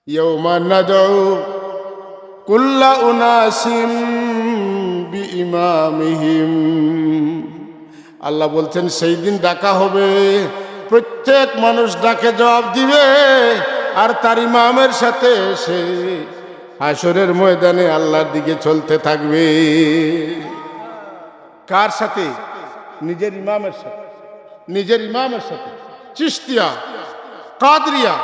ইয়াউমা নাদউ কুল্লা উনাসিম বিইমামিহিম। আল্লাহ বলছেন সেই দিন ডাকা হবে, প্রত্যেক মানুষ ডাকে জবাব দিবে আর তার ইমামের সাথে সে হাসরের ময়দানে আল্লাহর দিকে চলতে থাকবে। কার সাথে? নিজের ইমামের সাথে। নিজের ইমামের সাথে। চিশতিয়া, কাদরিয়া,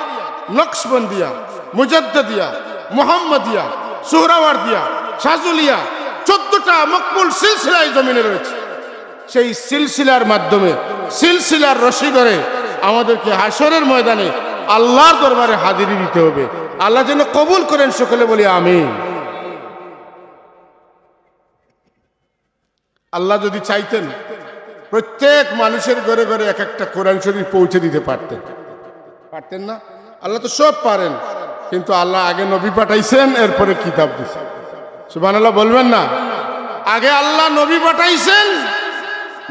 নকশবন্দিয়া, মুজাদ্দিদিয়া, মুহাম্মদিয়া, সুহরাওয়ার্দিয়া, শাজুলিয়া, 14টা মকবুল সিলসিলায় জমিনে রয়েছে। সেই সিলসিলার মাধ্যমে, সিলসিলার রশি ধরে আমাদেরকে হাসরের ময়দানে আল্লাহর দরবারে হাজিরি দিতে হবে। আল্লাহ যেন কবুল করেন, সকলে বলি আমিন। আল্লাহ যদি চাইতেন প্রত্যেক মানুষের ঘরে ঘরে এক একটা কোরআন শরীফ পৌঁছে দিতে পারতেন, পারতেন না? আল্লাহ তো সব পারেন, কিন্তু আল্লাহ আগে নবী পাঠাইছেন, এরপরে কিতাব দিয়েছেন। সুবহানাল্লাহ বলবেন না? আগে আল্লাহ নবী পাঠাইছেন,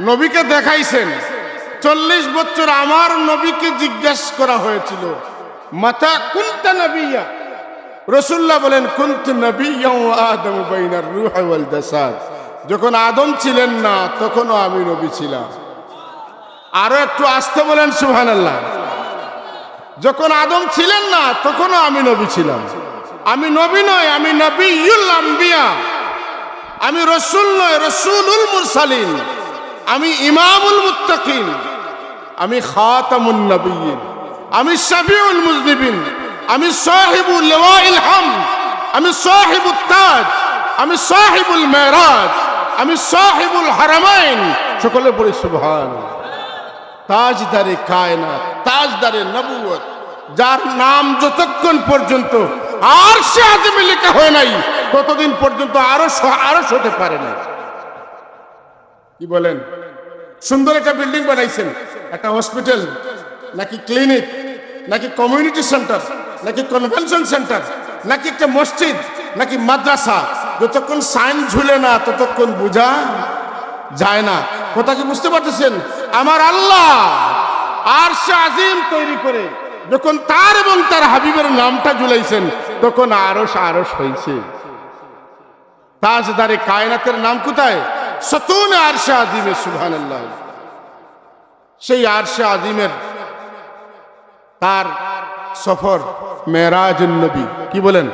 নবীকে দেখাইছেন। 40 বছর আমার নবীকে জিজ্ঞাসা করা হয়েছিল, মাতা কুনতা নবিয়্যা? রাসূলুল্লাহ বলেন, কুনতু নবিয়্যান ওয়া আদমু বাইনার রূহ ওয়াল জাসাদ। যখন আদম ছিলেন না তখনও আমি নবী ছিলাম। আরো একটু আস্তে বলেন সুবহানাল্লাহ। যখন আদম ছিলেন না তখনও আমি নবী ছিলাম। আমি নবী নয়, আমি নবিয়ুল আম্বিয়া। আমি রাসূল নয়, রাসূলুল মুরসালিন। আমি ইমামুল মুত্তাকিন। আমি খাতামুন নবিয়্যিন। আমি শাফিউল মুযনিবিন। আমি সাহিবুল লিওয়াইল হামদ। আমি সাহিবুত তাজ। আমি সাহিবুল মেরাজ। আমি সাহিবুল হারামাইন। সকলে বলি সুবহানাল্লাহ। তাজদারে কায়নাত, তাজদারে নবুয়ত, যার নাম যতক্ষণ পর্যন্ত আরশে আযমে লেখা হয় নাই ততদিন পর্যন্ত আরশ হতে পারে না। কি বলেন? সুন্দর একটা বিল্ডিং বানাইছেন, একটা হসপিটাল নাকি ক্লিনিক নাকি কমিউনিটি সেন্টার নাকি কনভেনশন সেন্টার নাকি একটা মসজিদ নাকি মাদ্রাসা, যতক্ষণ সাইন ঝুলে না ততক্ষণ বোঝা যায় না। কথা কি বুঝতে পারতেছেন? আমার আল্লাহ আরশে আজিম তৈরি করে যখন তার এবং তার হাবিবের নামটা ঝুলাইছেন তখন আরশ হয়েছে। তাজদারে কায়নাতের নাম কোথায়? সতুন আরশে আজিমে। সুবহানাল্লাহ। সেই আরশে আজিমের তার সফর মেরাজুন নবী। কি বলেন?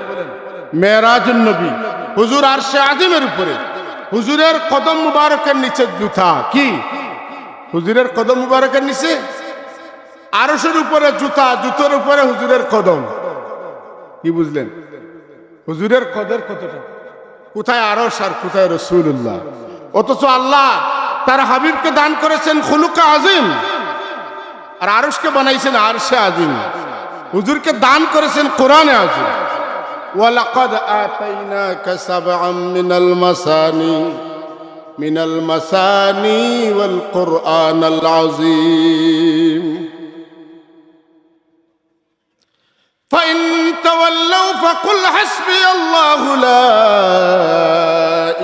মেরাজুন নবী। হুজুর আরশে আজিমের উপরে, হুজুরের কদম মুবারকের নিচে জুতা। কি? হুজুরের কদম মুবারকের নিচে, আরশের উপরে জুতা, জুতোর উপরে হুজুরের কদম। কি বুঝলেন? হুজুরের কদর কতটা? কোথায় আরশ আর কোথায় রাসূলুল্লাহ? অথচ আল্লাহ তার হাবিবকে দান করেছেন খুলুকে আজিম, আর আরশকে বানাইছেন আরশে আজিম। হুজুরকে দান করেছেন কোরআনে আজিম। ওয়ালাকাদ আতাইনাকা সাবআম মিনাল মাসানি ওয়াল কুরআনাল আযীম ফাইন তাওয়াল্লাউ ফাকুল হাসবিয়াল্লাহু লা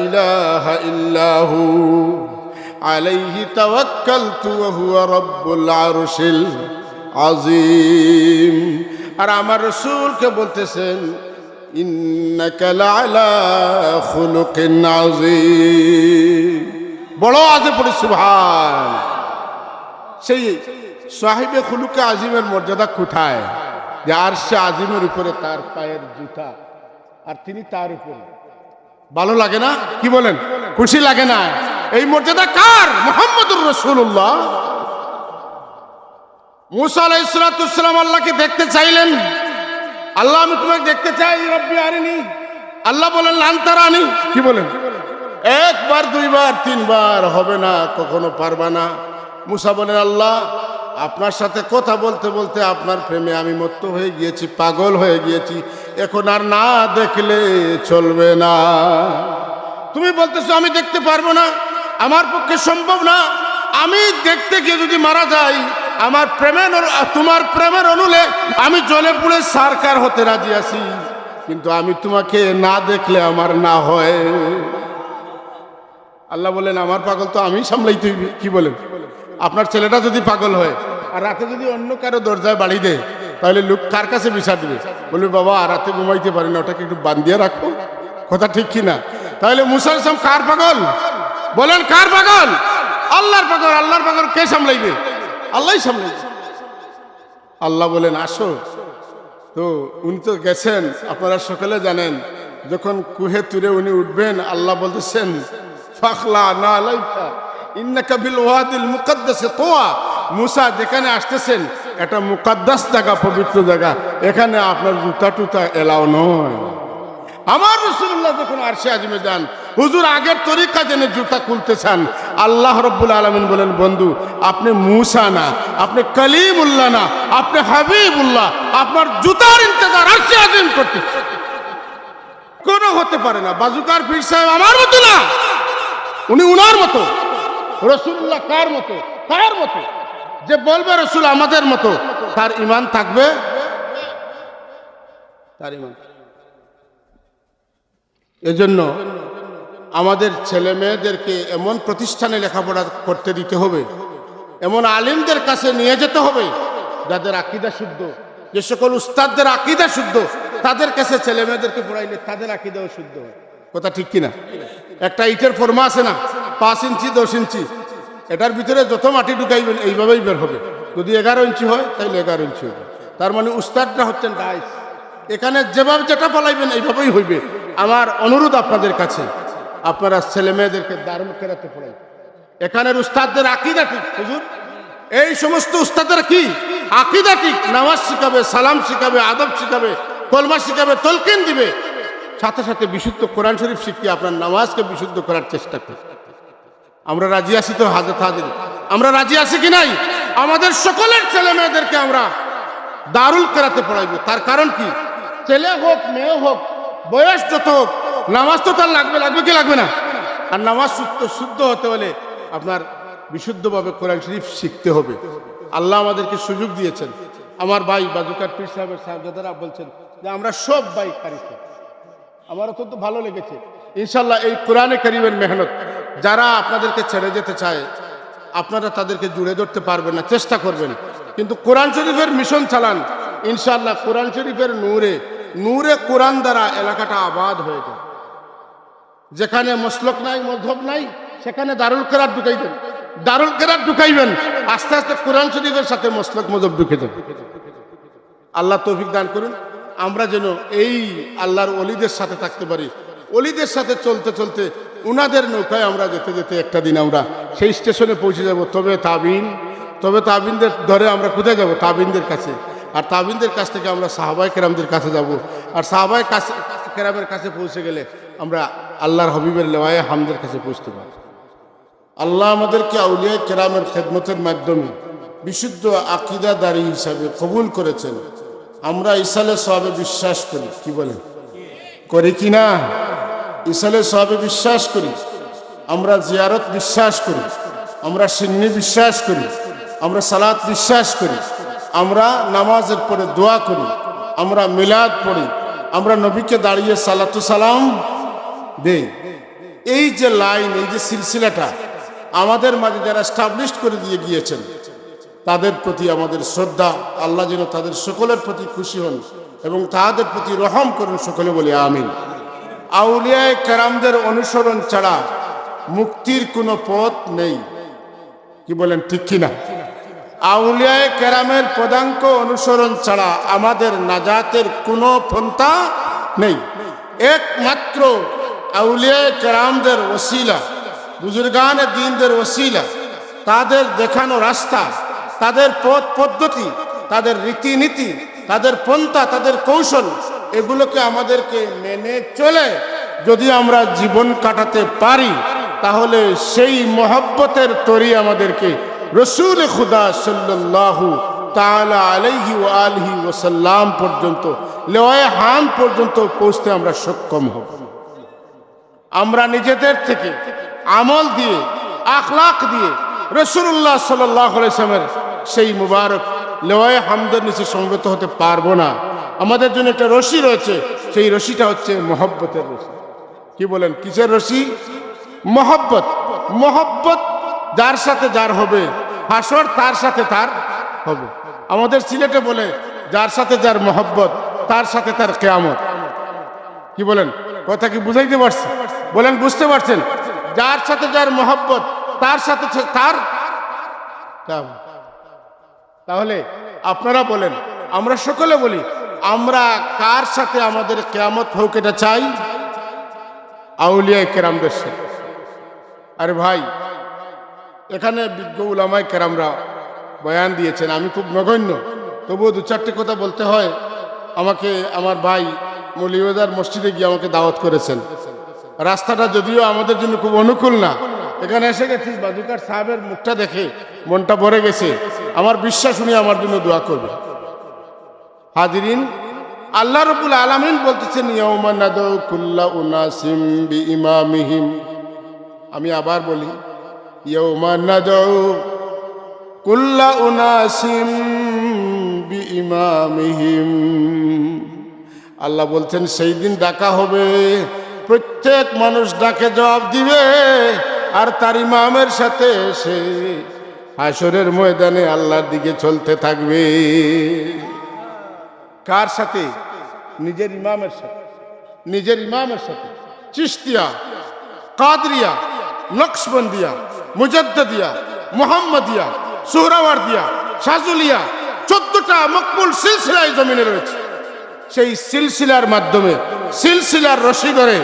ইলাহা ইল্লাহু আলাইহি তাওয়াক্কালতু ওয়া হুয়া রাব্বুল আরশিল আযীম। আর আমার রাসূলকে বলতেছেন, ইন্নাকা লাআলা খুলুকিন আযীম। বড় আজে পড়ি সুবহান। সেই সাহিবে খুলুকে আজিমের মর্যাদা কোথায়? যে আরশে আজিমের উপরে তার পায়ের জুতা আর তিনি তার উপরে। ভালো লাগে না? কি বলেন? খুশি লাগে না? এই মর্যাদা কার? মুহাম্মদুর রাসূলুল্লাহ। মুসা আলাইহিস সালাম আল্লাহকে দেখতে চাইলেন। আল্লাহ আমি তোমাকে দেখতে চাই, রব্বি আরিনি। আল্লাহ বলেন লান তারানি। কি বলেন? একবার, দুইবার, তিনবার হবে না, কখনো পারবা না। মুসা বলেন, আল্লাহ আপনার সাথে কথা বলতে বলতে আপনার প্রেমে আমি মত্ত হয়ে গিয়েছি, পাগল হয়ে গিয়েছি, এখন আর না দেখলে চলবে না। তুমি বলতেছো আমি দেখতে পারবো না, আমার পক্ষে সম্ভব না। আমি দেখতে গিয়ে যদি মারা যাই, আমার প্রেমের, তোমার প্রেমের অনুলে আমি জ্বলে পুড়ে সারকার হতে রাজি আছি, কিন্তু আমি তোমাকে না দেখলে আমার না হয়। আল্লাহ বলেন আমার পাগল তো আমি সামলাইতে হইবে। কি বলেন? আপনার ছেলেটা যদি পাগল হয় আর রাতে যদি অন্য কারো দরজায় বাড়ি দেয়, তাহলে লোক কার কাছে বিচার দিবে? বলবে বাবা রাতে ঘুমাইতে পারি না, ওটাকে একটু বান্ধিয়ে রাখো। কথা ঠিক কিনা? তাহলে মুসা আলাইহিস সালাম কার পাগল? বলেন কার পাগল? আল্লাহর পাগল। আল্লাহর পাগল কে সামলাইবে? আল্লাহই সামলাইবে। আল্লাহ বলেন আসো। তো উনি তো গেছেন, আপনারা সকলে জানেন, যখন কুহে তুরে উনি উঠবেন, আল্লাহ বলতেছেন ফাখলা না আলাইকা ইন্নাকা বিল ওয়াদিল মুকদ্দাসে তুয়া। মুসা যেখানে আসতেছেন এটা মুকদ্দাস জায়গা, পবিত্র জায়গা, এখানে আপনার জুতা টুতা এলাও নয়। আমার রাসূলুল্লাহ যখন আরশে আজিমে যান, হুজুর আগের তরিকা জেনে জুতা খুলতে চান, আল্লাহ রাব্বুল আলামিন বলেন বন্ধু আপনি মুসা না, আপনি কালিমুল্লাহ না, আপনি হাবিবুল্লাহ, আপনার জুতার ইন্তজার আরশে আজিম করতে কোন হতে পারে না। বাজুকার পীর সাহেব আমার মতো না, উনি উনার মতো। রাসূলুল্লাহ কার মতো? তার মতো। যে বলবে রাসূল আমাদের মতো, তার ঈমান থাকবে, তার ঈমান। এজন্য আমাদের ছেলে মেয়েদেরকে এমন প্রতিষ্ঠানে লেখাপড়া করতে দিতে হবে, এমন আলিমদের কাছে নিয়ে যেতে হবে যাদের আকীদা শুদ্ধ। যে সকল উস্তাদদের আকীদা শুদ্ধ, তাদের কাছে ছেলে মেয়েদেরকে পড়াইলে তাদের আকীদাও শুদ্ধ হয়। কথা ঠিক কিনা? একটা ইটের ফর্মা আছে না, 5 ইঞ্চি 10 ইঞ্চি, এটার ভিতরে যত মাটি ঢুকাইবেন এইভাবেই বের হবে। যদি 11 ইঞ্চি হয় তাহলে 11 ইঞ্চি হবে। তার মানে উস্তাদরা হচ্ছেন ডাইস, এখানে যেভাবে যেটা ফলাইবেন এইভাবেই হইবে। আমার অনুরোধ আপনাদের কাছে, আপনারা ছেলে মেয়েদেরকে দারুল কেরাতে পড়াই। এখানের উস্তাদদের আকীদা ঠিক। হুজুর এই সমস্ত উস্তাদরা কি আকীদা ঠিক, নামাজ শিখাবে, সালাম শিখাবে, আদব শিখাবে, কলমা শিখাবে, তলকিন দিবে, সাথে সাথে বিশুদ্ধ কোরআন শরীফ শিখিয়ে আপনার নামাজকে বিশুদ্ধ করার চেষ্টা করবে। আমরা রাজি আছি তো? হাজত হাজির আমরা রাজি আছি কি নাই? আমাদের সকলের ছেলে মেয়েদেরকে আমরা দারুল কেরাতে পড়াইব। তার কারণ কি? ছেলে হোক মেয়ে হোক, বয়স যত হোক, নামাজ তো তার লাগবে, লাগবে কি লাগবে না? আর নামাজ শুদ্ধ হতে হলে আপনার বিশুদ্ধভাবে কোরআন শরীফ শিখতে হবে। আল্লাহ আমাদেরকে সুযোগ দিয়েছেন। আমার ভাই বাজুকার পীর সাহেবের সাহেবজাদারা বলছেন যে আমরা সব ভাই কারি। আমার অত্যন্ত ভালো লেগেছে। ইনশাল্লাহ এই কোরআনে কারীমের মেহনত যারা আপনাদেরকে ছেড়ে যেতে চায়, আপনারা তাদেরকে জুড়ে ধরতে পারবেন না, চেষ্টা করবেন, কিন্তু কোরআন শরীফের মিশন চালান। ইনশাল্লাহ কোরআন শরীফের নূরে নূরে কোরআন দ্বারা এলাকাটা আবাদ হয়ে যায়। যেখানে মসলক নাই, মযহব নাই, সেখানে দারুল কেরাত ঢুকাইবেন, দারুল কেরাত ঢুকাইবেন, আস্তে আস্তে কোরআন শরীফের সাথে মসলক মযহব ঢুকে যাবে। আল্লাহ তৌফিক দান করুন, আমরা যেন এই আল্লাহর ওলিদের সাথে থাকতে পারি। ওলিদের সাথে চলতে চলতে উনাদের নৌকায় আমরা যেতে যেতে একটা দিন আমরা সেই স্টেশনে পৌঁছে যাব। তবে তাবিনদের ধরে আমরা কোথায় যাব? তাবিনদের কাছে। আর তাবিনদের কাছ থেকে আমরা সাহাবায়ে কেরামদের কাছে যাব। আর সাহাবায়ে কেরামের কাছে পৌঁছে গেলে আমরা আল্লাহর হাবিবের লেওয়ায়ে হামদের কাছে পৌঁছতে পারব। আল্লাহ আমাদেরকে আউলিয়া কেরামের খেদমতের মাধ্যমে বিশুদ্ধ আকীদাদারী হিসাবে কবুল করেছেন। আমরা ইসালে সওয়াবে বিশ্বাস করি। কি বলেন? করি কি না? ইসালে সওয়াবে বিশ্বাস করি, আমরা জিয়ারত বিশ্বাস করি, আমরা সিন্নি বিশ্বাস করি, আমরা সালাত বিশ্বাস করি, আমরা নামাজের পরে দোয়া করি, আমরা মিলাদ পড়ি, আমরা নবীকে দাঁড়িয়ে সালাতু সালাম দেই। এই যে লাইন, এই যে সিলসিলাটা আমাদের মাঝে যারা এস্টাবলিশ করে দিয়ে গিয়েছেন, তাদের প্রতি আমাদের শ্রদ্ধা। আল্লাহ যেন তাদের সকলের প্রতি খুশি হন এবং তাদের প্রতি রহম করুন। সকলে বলি আমিন। আউলিয়ায়ে কেরামদের অনুসরণ ছাড়া মুক্তির কোনো পথ নেই। কি বলেন? ঠিক কিনা? আউলিয়ায়ে কেরামের পদাঙ্ক অনুসরণ ছাড়া আমাদের নাজাতের কোনো পন্থা নেই। একমাত্র আউলিয়ায়ে কেরামদের ওসিলা, বুজুর্গানে দ্বীনদের ওসিলা, তাদের দেখানো রাস্তা, তাদের পথ পদ্ধতি, তাদের রীতিনীতি, তাদের পন্থা, তাদের কৌশল, এগুলোকে আমাদেরকে মেনে চলে যদি আমরা জীবন কাটাতে পারি, তাহলে সেই মহব্বতের তরি আমাদেরকে রসুল খুদা সাল্লাল্লাহু তাআলা আলাইহি ওয়া আলিহি ওয়াসাল্লাম পর্যন্ত, লেওয়ায়ে হাম পর্যন্ত পৌঁছতে আমরা সক্ষম হব। আমরা নিজেদের থেকে আমল দিয়ে, আখলাক দিয়ে রাসূলুল্লাহ সাল্লাল্লাহু আলাইহি ওয়াসাল্লামের সেই মুবারক লেওয়ায়ে হামদের নিচে সমবেত হতে পারবো না। আমাদের জন্য একটা রশি রয়েছে, সেই রশিটা হচ্ছে মহব্বতের রশি। কি বলেন? কিসের রশি? মহব্বত। মহব্বত যার সাথে যার হবে, হাসর তার সাথে তার হবে। আমাদের সিলেটে বলে যার সাথে যার মহব্বত তার সাথে তার কিয়ামত। কি বলেন? কথা কি বুঝাইতে পারছি? বলেন বুঝতে পারছেন? যার সাথে যার মহব্বত তার সাথে তার কিয়ামত। তাহলে আপনারা বলেন, আমরা সকলে বলি, আমরা কার সাথে আমাদের কিয়ামত হোক এটা চাই? আউলিয়া কেরামদের সাথে। আরে ভাই, এখানে বিজ্ঞ উলামায়ে কেরামরা বয়ান দিয়েছেন, আমি খুব নগণ্য, তবুও দু চারটে কথা বলতে হয়। আমাকে আমার ভাই মৌলভীবাজার মসজিদে গিয়ে আমাকে দাওয়াত করেছেন। রাস্তাটা যদিও আমাদের জন্য খুব অনুকূল না, এখানে এসে গেছি, বাজুকার সাহেবের মুখটা দেখে মনটা ভরে গেছে। আমার বিশ্বাস উনি আমার জন্য দোয়া করবে। হাজিরিন, আল্লাহ রাব্বুল আলামিন বলতেছেন, ইয়াউমা নাদউ কুল্লা উনাসিম বিইমামিহিম। আমি আবার বলি, ইয়াউমা নাদউ কুল্লা উনাসিম বিইমামিহিম। আল্লাহ বলছেন সেই দিন ডাকা হবে, প্রত্যেক মানুষ ডাকে জবাব দিবে, আর তার ইমামের সাথে সে হাসরের ময়দানে আল্লাহর দিকে চলতে থাকবে। কার সাথে? নিজের ইমামের সাথে। নিজের ইমামের সাথে। চিশতিয়া, কাদরিয়া, নকশবন্দিয়া, মুজাদ্দিদিয়া, মুহাম্মদিয়া, সুহরাওয়ার্দিয়া, শাজুলিয়া, 14টা মকবুল সিলসিলায় জমিনে রয়েছে। সেই সিলসিলার মাধ্যমে, সিলসিলার রশি ধরে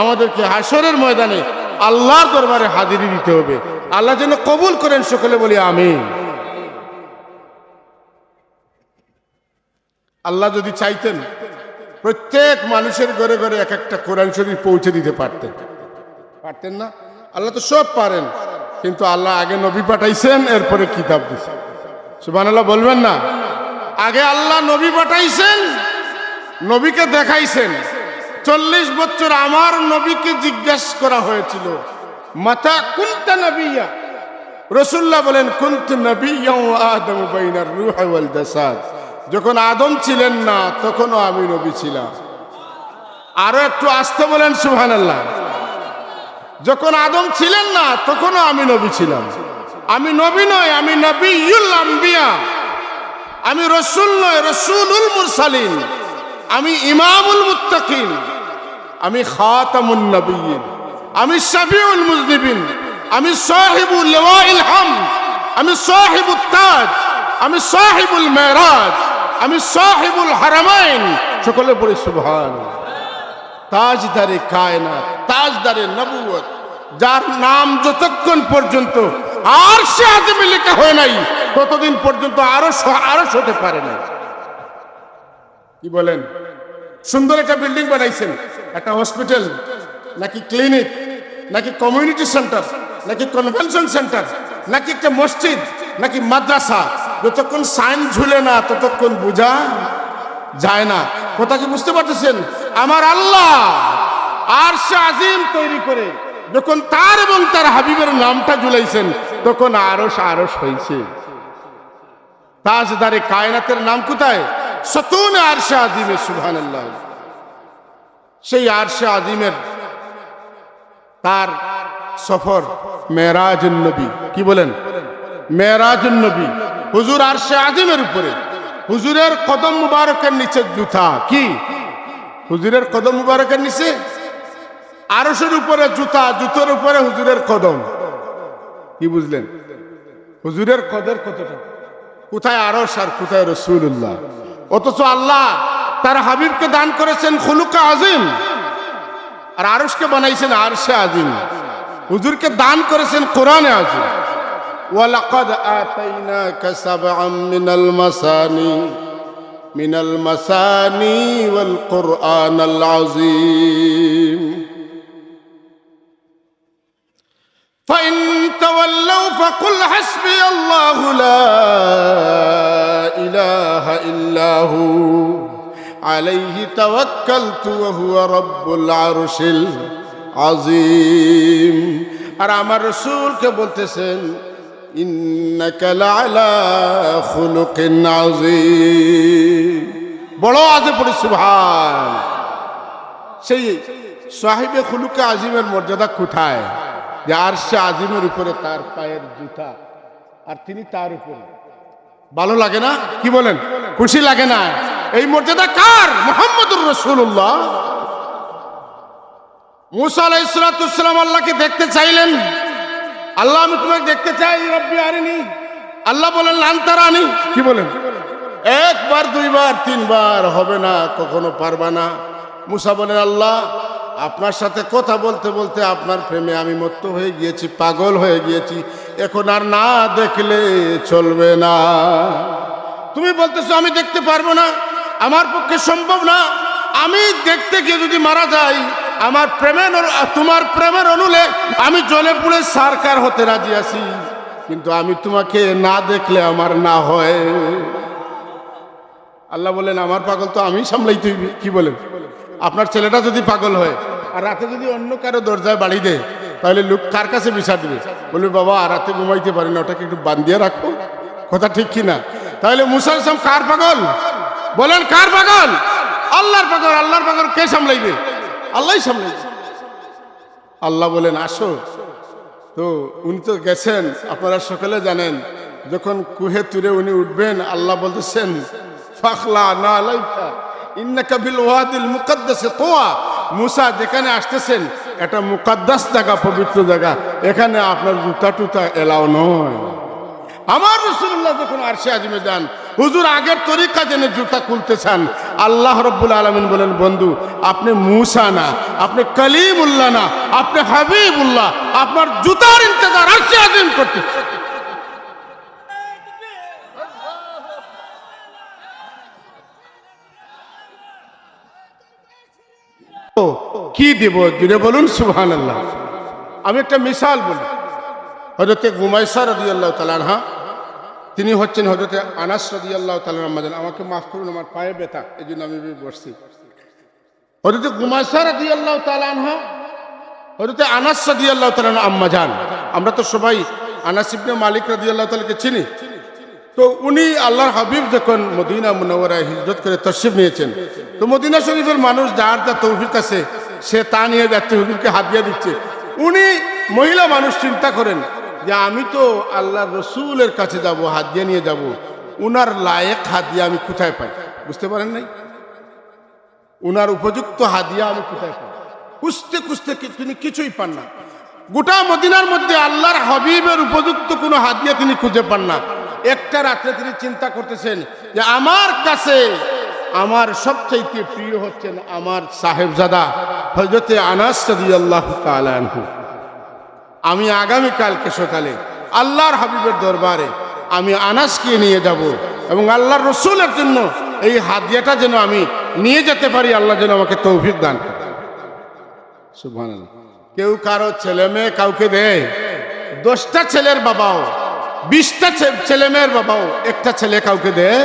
আমাদেরকে হাসরের ময়দানে আল্লাহর দরবারে হাজিরি দিতে হবে। আল্লাহ যেন কবুল করেন, সকলে বলি আমিন। আল্লাহ যদি চাইতেন, প্রত্যেক মানুষের ঘরে ঘরে এক একটা কোরআন শরীফ পৌঁছে দিতে পারতেন। পারতেন না? আল্লাহ তো সব পারেন, কিন্তু আল্লাহ আগে নবী পাঠাইছেন, এরপরে কিতাব দিয়েছেন। সুবহানাল্লাহ বলবেন না? আগে আল্লাহ নবী পাঠাইছেন, নবীকে দেখাইছেন। 40 বছর আমার নবীকে জিজ্ঞাসা করা হয়েছিল, মাতা কুনতা নবিয়্যা? রাসূলুল্লাহ বলেন, কুনতু নবিয়্যা ওয়া আদমু বাইনার রূহ ওয়াল জাসাদ। যখন আদম ছিলেন না, তখনও আমি নবী ছিলাম। আরো একটু আস্তে বলেন সুবহানাল্লাহ। যখন আদম ছিলেন না, তখনও আমি নবী ছিলাম। আমি নবী নয়, আমি নবিয়ুল আম্বিয়া। আমি রাসূল নয়, রাসূলুল মুরসালিন। আমি ইমামুল মুত্তাকিন। আমি খাতামুন নবিয়্যিন। আমি শাফিউল মুযনিবিন। আমি সাহিবুল লিওয়াইল হামদ। আমি সাহিবুত তাজ। আমি সাহিবুল মেরাজ। আমি সাহিবুল হারামাইন। সকলে পড়ি সুবহানাল্লাহ। তাজদারে কায়নাত, তাজদারে নবুয়ত, যার নাম যতক্ষণ পর্যন্ত আরশে আযমে লেখা হয় নাই, ততদিন পর্যন্ত আরশ হতে পারে না। কি বলেন? সুন্দর একটা বিল্ডিং বানাইছেন, একটা হসপিটাল নাকি ক্লিনিক নাকি কমিউনিটি সেন্টার নাকি কনভেনশন সেন্টার নাকি একটা মসজিদ নাকি মাদ্রাসা, যতক্ষণ সাইন ঝুলে না ততক্ষণ বোঝা যায় না। কথা কি বুঝতে পারতেছেন? আমার আল্লাহ আরশে আজিম তৈরি করে যখন তার এবং তার হাবিবের নামটা ঝুলাইছেন, তখন আরশ হয়েছে। তাজদারে কায়নাতের নাম কোথায়? সতুন আরশে আজিমে। সুবহানাল্লাহ। সেই আরশে আজিমের তার সফর মেরাজুন নবী। কি বলেন? মেরাজুন নবী। হুজুর আরশে আজিমের উপরে, হুজুরের কদম মুবারকের নিচে জুতা। কি? হুজুরের কদম মুবারকের নিচে আরশের উপরে জুতা, জুতোর উপরে হুজুরের কদম। কি বুঝলেন? হুজুরের কদর কতটা? কোথায় আরশ আর কোথায় রাসূলুল্লাহ? অথচ আল্লাহ তার হাবিবকে দান করেছেন খুলুকে আজিম, আর আরশকে বানাইছেন আরশে আজিম। হুজুরকে দান করেছেন কোরআনে আজিম। ওয়ালাকাদ আতাইনাকা সাবআম মিনাল মাসানি ওয়াল কুরআনাল আযীম। فإن تولوا فقل حسبي الله لا إله إلا هو عليه توكلت وهو رب العرش العظيم। আর আমার রাসূলকে বলতেছেন, ইন্নাকা লাআলা খুলুকিন আযীম। বড় আজে পড়ি সুবহান। সেই সাহিবে খুলুকে আজিমের মর্যাদা কোথায়? যে আরশে আজিমের উপরে তার পায়ের জুতা, আর তিনি তার উপরে। ভালো লাগে না? কি বলেন? খুশি লাগে না? এই মর্যাদা কার? মুহাম্মদুর রাসূলুল্লাহ। মুসা আলাইহিস সালাম আল্লাহকে দেখতে চাইলেন, আল্লাহ আমি তোমাকে দেখতে চাই, রব্বি আরিনি। আল্লাহ বলেন লান তারানি। কি বলেন? একবার, দুইবার, তিনবার হবে না, কখনো পারবা না। মুসা বলেন আল্লাহ আপনার সাথে কথা বলতে বলতে আপনার প্রেমে আমি মত্ত হয়ে গিয়েছি, পাগল হয়ে গিয়েছি, এখন আর না দেখলে চলবে না। তুমি বলতেছো আমি দেখতে পারবো না, আমার পক্ষে সম্ভব না। আমি দেখতে গিয়ে যদি মারা যাই, আমার প্রেমের তোমার প্রেমের অনুলে আমি জ্বলে পুড়ে সারকার হতে রাজি আছি, কিন্তু আমি তোমাকে না দেখলে আমার না হয়। আল্লাহ বলেন আমার পাগল তো আমি সামলাইতে হইবে। কি বলেন? আপনার ছেলেটা যদি পাগল হয় আর রাতে যদি অন্য কারো দরজায় বাড়ি দেয়, তাহলে লোক কার কাছে বিচার দিবে? বলবে বাবা রাতে ঘুমাইতে পারি না, ওটাকে একটু বান্ধিয়ে রাখো। কথা ঠিক কিনা? তাহলে মুসা আলাইহিস সালাম কার পাগল? বলেন কার পাগল? আল্লাহর পাগল। আল্লাহর পাগল কে সামলাইবে? আল্লাহই সামলাইবে। আল্লাহ বলেন আসো। তো উনি তো গেছেন, আপনারা সকলে জানেন, যখন কুহে তুরে উনি উঠবেন, আল্লাহ বলতেছেন ফাখলা না আলাইকা ইন্নাকা বিল ওয়াদিল মুকদ্দাসে তোয়া। মুসা যেখানে আসতেছেন এটা মুকদ্দাস জায়গা, পবিত্র জায়গা, এখানে আপনার জুতা টুতা এলাও নয়। আমার রাসূলুল্লাহ যখন আরশে আজিমে যান, হুজুর আগের তরিকা জেনে জুতা খুলতে চান, আল্লাহ রাব্বুল আলামিন বলেন বন্ধু আপনি মুসা না, আপনি কালিমুল্লাহ না, আপনি হাবিবুল্লাহ, আপনার জুতার ইন্তজার আরশে আজিম করতে। কি দেব জুড়ে বলুন সুবহানাল্লাহ। আমি একটা মিসাল বলি। হযরতে গুমাইসা রাদিয়াল্লাহু তাআলা আনহা, তিনি হচ্ছেন হযরতে আনাস রাদিয়াল্লাহু তাআলা আম্মাজান। আমাকে মাফ করুন, আমার পায়ে ব্যথা, এই জন্য আমি বসছি। হযরতে গুমাইসা রাদিয়াল্লাহু তাআলা আনহা, হযরতে আনাস রাদিয়াল্লাহু তাআলা আম্মাজান। আমরা তো সবাই আনাস ইবনে মালিক রাদিয়াল্লাহু তাআলাকে চিনি। তো উনি আল্লাহর হাবিব যখন মদিনা মুনাওয়ারায় হিজরত করে তশরিফ নিয়েছেন, তো মদিনা শরীফের মানুষ যার যা তৌফিক আছে সে তা নিয়ে যাচ্ছে, হুজুরকে হাদিয়া দিচ্ছে। উনি মহিলা মানুষ চিন্তা করেন যে আমি তো আল্লাহর রসুলের কাছে যাব, হাদিয়া নিয়ে যাব, উনার লায়েক হাদিয়া আমি কোথায় পাই? বুঝতে পারেন নাই? উনার উপযুক্ত হাদিয়া আমি কোথায় পাই? খুঁজতে খুঁজতে তিনি কিছুই পান না। গোটা মদিনার মধ্যে আল্লাহর হাবিবের উপযুক্ত কোনো হাদিয়া তিনি খুঁজে পান না। একটা রাত্রে তিনি চিন্তা করতেছেন যে আমার কাছে আমার সবচাইতে প্রিয় হচ্ছেন আমার সাহেবজাদা হযরতে আনাস রাদিয়াল্লাহু তাআলা আনহু। আমি আগামীকালকে সকালে আল্লাহর হাবিবের দরবারে আমি আনাসকে নিয়ে যাব এবং আল্লাহর রসুলের জন্য এই হাদিয়াটা যেন আমি নিয়ে যেতে পারি, আল্লাহ যেন আমাকে তৌফিক দান করে। সুবহানাল্লাহ। কেউ কারো ছেলে মেয়ে কাউকে দেয়, 10টা ছেলের বাবাও, 20টা ছেলে মেয়ের বাবাও একটা ছেলে কাউকে দেয়,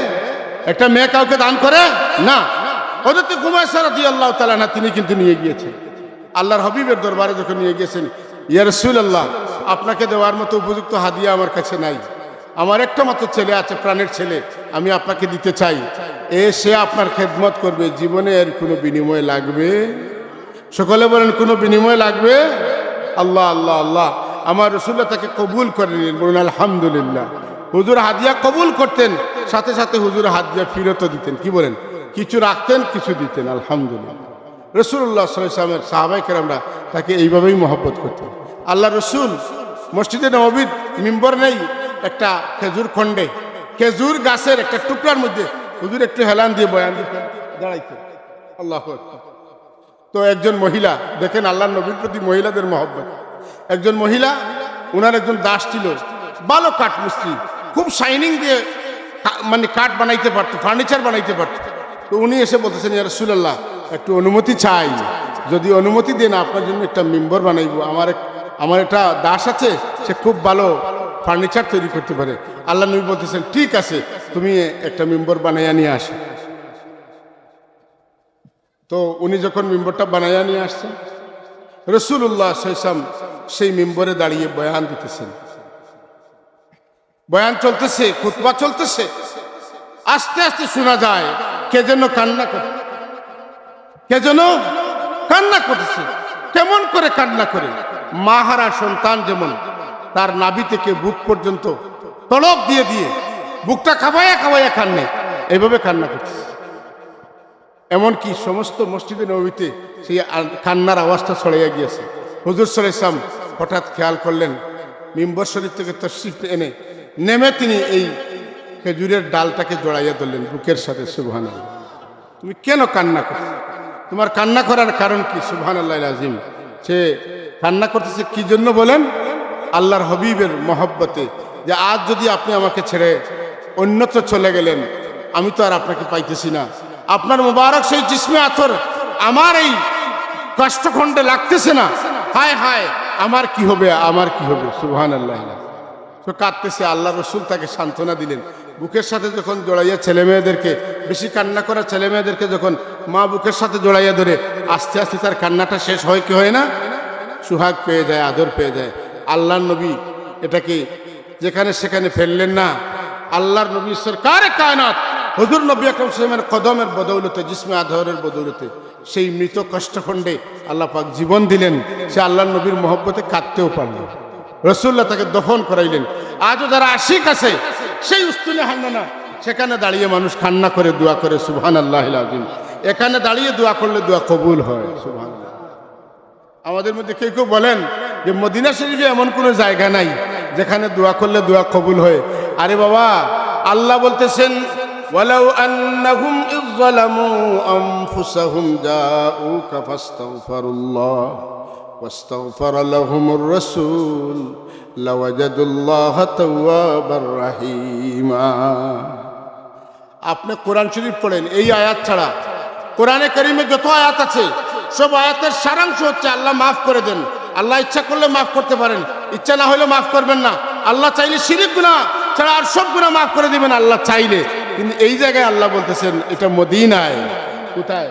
একটা মেয়ে কাউকে দান করে না। হযরতে গুমাইসা রাদিয়াল্লাহু তাআলা আনহা তিনি কিন্তু নিয়ে গিয়েছেন আল্লাহর হাবিবের দরবারে। যখন নিয়ে গিয়েছেন, ইয়া রাসূলুল্লাহ আপনাকে দেওয়ার মতো উপযুক্ত হাদিয়া আমার কাছে নাই, আমার একটা মাত্র ছেলে আছে, প্রাণের ছেলে, আমি আপনাকে দিতে চাই, সে আপনার খেদমত করবে, জীবনে এর কোনো বিনিময় লাগবে? সকলে বলেন কোনো বিনিময় লাগবে? আল্লাহ আল্লাহ আল্লাহ। আমার রাসূলুল্লাহ তাকে কবুল করে নিলেন, বলুন আলহামদুলিল্লাহ। হুজুর হাদিয়া কবুল করতেন, সাথে সাথে হুজুর হাদিয়া ফিরতও দিতেন। কি বলেন? কিছু রাখতেন, কিছু দিতেন। আলহামদুলিল্লাহ। রাসূলুল্লাহ সাল্লাল্লাহু আলাইহি ওয়াসাল্লামের সাহাবায়ে কেরামরা তাকে এইভাবেই মহব্বত করতেন। আল্লাহ রসুল মসজিদে নববীর মিম্বর নেই, একটা খেজুর খণ্ডে, খেজুর গাছের একটা টুকরার মধ্যে হুজুর একটু হেলান দিয়ে বয়ান দিতেন, দাঁড়াইতেন। আল্লাহু আকবার। তো একজন মহিলা, দেখেন আল্লাহর নবীর প্রতি মহিলাদের মহব্বত। একজন মহিলা, উনার একজন দাস ছিল, ভালো কাঠ মিস্ত্রি, খুব শাইনিং দিয়ে মানে কাঠ বানাইতে পারতো, ফার্নিচার বানাইতে পারতো। তো উনি এসে বলতেছেন, ইয়া রাসূলুল্লাহ একটু অনুমতি চাই, যদি অনুমতি দেন আপনার জন্য একটা মিম্বর বানাইবো। আমার একটা দাস আছে, সে খুব ভালো ফার্নিচার তৈরি করতে পারে। আল্লাহ নবী বলতেছেন ঠিক আছে, তুমি একটা মিম্বর বানাইয়া নিয়ে আসো। তো উনি যখন মিম্বরটা বানাইয়া নিয়ে আসছেন, রাসূলুল্লাহ সাল্লাল্লাহু আলাইহি ওয়াসাল্লাম সেই মিম্বরে দাঁড়িয়ে বয়ান দিতেছেন। বয়ান চলতেছে, খুতবা চলতেছে, আস্তে আস্তে শোনা যায় কে যেন কান্না করে, কে যেন কান্না করতেছে। কেমন করে কান্না করে? মাহারা সন্তান যেমন তার নাভি থেকে বুক পর্যন্ত তলব দিয়ে দিয়ে বুকটা খাবাইয়া খাবাইয়া কান্নে, এইভাবে কান্না করতেছে। এমনকি সমস্ত মসজিদে নববীতে সেই কান্নার আওয়াজটা ছড়াইয়া গিয়েছে। হুজুর সাল্লাল্লাহু আলাইহি ওয়াসাল্লাম হঠাৎ খেয়াল করলেন, মিম্বর শরীফ থেকে তশরিফ এনে নেমে তিনি এই খেজুরের ডালটাকে জড়াইয়া ধরলেন বুকের সাথে। সুবহানাল্লাহ, তুমি কেন কান্না করছো? তোমার কান্না করার কারণ কি? সুবহানাল্লাহিল আযীম। সে কান্না করতেছে কি জন্য বলেন? আল্লাহর হাবিবের মহব্বতে, যে আজ যদি আপনি আমাকে ছেড়ে অন্যত্র চলে গেলেন, আমি তো আর আপনাকে পাইতেছি না। আপনার মুবারক সেই জিসমে আথর আমার এই কষ্টখণ্ডে লাগতেছে না। হায় হায়, আমার কি হবে, আমার কি হবে। সুবহানাল্লাহ। তো কাঁদতেছে। আল্লাহ রসুল তাকে সান্ত্বনা দিলেন। বুকের সাথে যখন জড়াইয়া ছেলে মেয়েদেরকে, বেশি কান্না করা ছেলে মেয়েদেরকে যখন মা বুকের সাথে জড়াইয়া ধরে আস্তে আস্তে তার কান্নাটা শেষ হয়, কি হয় না? সুহাগ পেয়ে যায়, আদর পেয়ে যায়। আল্লাহর নবী এটাকে যেখানে সেখানে ফেললেন না। আল্লাহর নবী সরকার কায়নাত হুজুর নবী আকরাম সাল্লাল্লাহু আলাইহি ওয়াসাল্লামের কদমের বদৌলতে, জিসমে আদরের বদৌলতে সেই মৃত কষ্টখণ্ডে আল্লাহ পাক জীবন দিলেন। সে আল্লাহর নবীর মহব্বতে কাঁদতেও পারল। রাসূলুল্লাহ তাকে দফন করাইলেন। আজও যারা আশিক আছে সেই উস্তুনে হান্নানা, সেখানে দাঁড়িয়ে মানুষ কান্না করে দোয়া করে। সুবহানাল্লাহিল আযীম। এখানে দাঁড়িয়ে দোয়া করলে দোয়া কবুল হয়। সুবহানাল্লাহ। আমাদের মধ্যে কেউ কেউ বলেন যে মদিনা শরীফে এমন কোনো জায়গা নাই যেখানে দোয়া করলে দোয়া কবুল হয়। আরে বাবা, আল্লাহ বলতেছেন, ওয়ালাউ আন্নাহুম ইয যালামু আনফুসাহুম জাউকা ফাস্তাগফিরুল্লাহ ওয়াস্তাগফারা লাহুমুর রাসূল লাওয়াজাদুল্লাহ তাওয়াবার রাহিমা। আপনি কোরআন শরীফ পড়েন, এই আয়াত ছাড়া কোরআনে কারীমে যত আয়াত আছে সব আয়াতের সারাংশ হচ্ছে আল্লাহ মাফ করে দেন। আল্লাহ ইচ্ছা করলে মাফ করতে পারেন, ইচ্ছা না হলে মাফ করবেন না। আল্লাহ চাইলে শিরক গুনাহ ছাড়া আর সব গুনাহ মাফ করে দিবেন আল্লাহ চাইলে। কিন্তু এই জায়গায় আল্লাহ বলতেছেন এটা মদিনায়। কোথায়?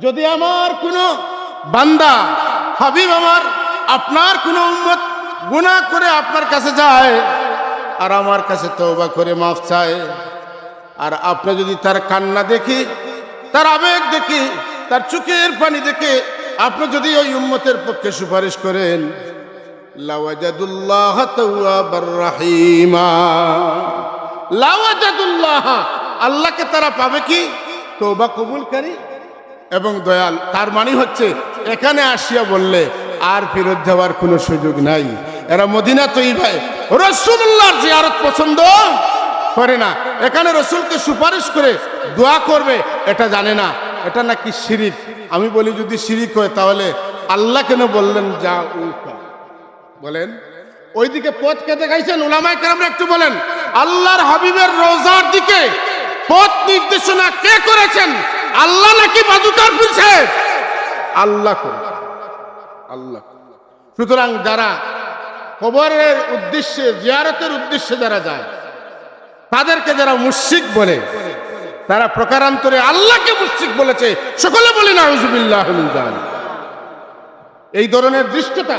যদি আমার কোনো বান্দা, হাবিব আমার, আপনার কোনো উম্মত গুনাহ করে আপনার কাছে যায় আর আমার কাছে তওবা করে মাফ চায়, আর আপনি যদি তার কান্না দেখি, তার আবেগ দেখি, তার চোখের পানি দেখে আপনি যদি ওই উম্মতের পক্ষে সুপারিশ করেন, লাওয়াজাদুল্লাহ তাওয়াবার রাহিমা। লাওয়াজাদুল্লাহ, আল্লাহকে তারা পাবে কি? তওবা কবুলকারী এবং দয়াল। তার মানে হচ্ছে এখানে আসিয়া বললে আর ফেরত যাওয়ার কোনো সুযোগ নাই। এরা মদিনা তৈবায় রাসূলুল্লাহর জিয়ারত পছন্দ করে না। এখানে রাসূলকে সুপারিশ করে দোয়া করবে এটা জানে না, এটা নাকি শিরিক। আমি বলি যদি শিরিক হয় তাহলে আল্লাহ কেন বললেন যা উকা? বলেন, ওইদিকে পথ কে দেখাইছেন? উলামায়ে কেরামরা একটু বলেন, আল্লাহর হাবিবের রওজার দিকে পথ নির্দেশনা কে করেছেন? আল্লাহ নাকি বাজুকার পিছে? আল্লাহ করেছেন, আল্লাহ। সুতরাং যারা কবরের উদ্দেশ্যে, জিয়ারতের উদ্দেশ্যে যারা যায়, তাদেরকে যারা মুশরিক বলে, তারা প্রকারান্তরে আল্লাহকে মুশরিক বলেছে। সকলে বলি নাউযুবিল্লাহি মিন যালিক। এই ধরনের দৃষ্টতা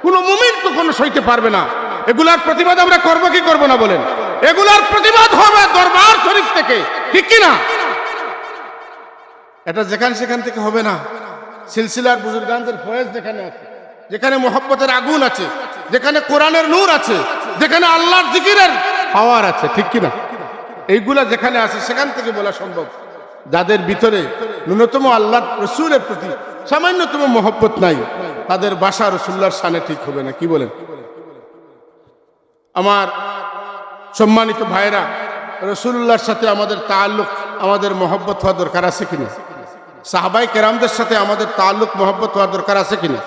কোন মুমিন কখনো সইতে পারবে না। এগুলার প্রতিবাদ আমরা করব কি করব না বলেন? এগুলার প্রতিবাদ হবে দরবার শরীফ থেকে, ঠিক কি না? এটা যেখানে সেখান থেকে হবে না। সিলসিলার বুজুর্গানদের ফয়েজ যেখানে আছে, যেখানে মোহাব্বতের আগুন আছে, যেখানে কোরআনের নূর আছে, যেখানে আল্লাহর জিকিরের পাওয়ার আছে, ঠিক কি না? এইগুলা যেখানে আছে সেখান থেকে বলা সম্ভব। যাদের ভিতরে ন্যূনতম আল্লাহর রাসূলের প্রতি সামান্যতম মোহব্বত নাই, তাদের বাসা রাসূলুল্লাহর শানে ঠিক হবে না। কি বলেন? আমার সম্মানিত ভাইরা, রাসূলুল্লাহর সাথে আমাদের তাআল্লুক, আমাদের মোহব্বত হওয়া দরকার আছে কিনা? সাহাবায়ে কেরামদের সাথে আমাদের তাআল্লুক, মোহব্বত হওয়া দরকার আছে কিনা?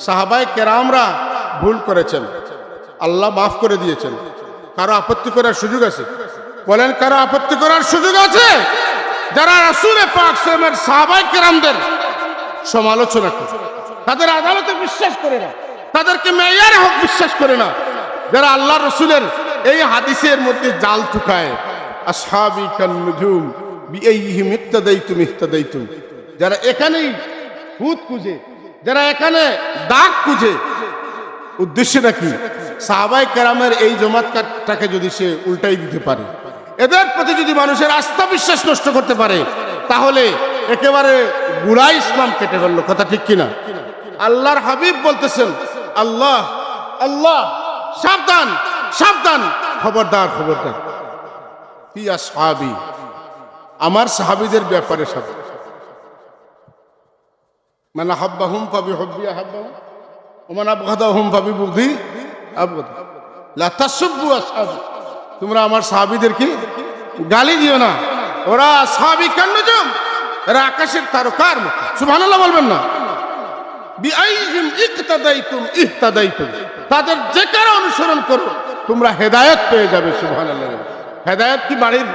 সাহাবায়ে কেরামরা ভুল করেছেন, আল্লাহ মাফ করে দিয়েছেন। কারো আপত্তি করার সুযোগ আছে? বলেন, কারো আপত্তি করার সুযোগ আছে? যারা রাসূল পাক সাল্লাল্লাহু আলাইহি ওয়াসাল্লামের সাহাবায়ে কেরামদের সমালোচনা করে, তাদের আদালতে বিশ্বাস করে না, তাদেরকে মেয়ারে হক বিশ্বাস করে না, যারা আল্লাহ রাসূলের এই হাদিসের মধ্যে জাল ঠুকায়, আসহাবি কান নুজুম বিআইহিম ইক্তাদাইতুম ইহতাদাইতুম, যারা এখানেই ভূত খুঁজে, যারা এখানে দাগ খুঁজে, উদ্দেশ্যটা কি? সাহাবায়ে কেরামের এই জমাতটাকে যদি সে উল্টাই দিতে পারে, এদের প্রতি যদি মানুষের আস্থা বিশ্বাস নষ্ট করতে পারে, তাহলে একেবারে গুড়া ইসলাম কেটে গেল। কথা ঠিক কিনা? আল্লাহর হাবিব বলতেছেন, আল্লাহ আল্লাহ, সাবধান সাবধান, খবরদার খবরদার। ফি আসহাবি, আমার সাহাবীদের ব্যাপারে সব মানে হাব্বাহুম ফাবি হুব্বি আহাব্বাহুম ওয়া মান আবগাদাহুম ফাবি বুগদি আবগাদ লা তাসুব্বু আসহাবি তোমরা আমার সাহাবীদেরকে গালি দিও না ওরা আসহাবি কান্নুজুম এরা আকাশের তারকার মতো সুবহানাল্লাহ বলবেন না বিআইহিম ইকতাদাইতুম ইহতাদাইতুম তাদের যে কারো অনুসরণ করো তোমরা হেদায়েত পেয়ে যাবে সুবহানাল্লাহ হেদায়েত কি বাড়ির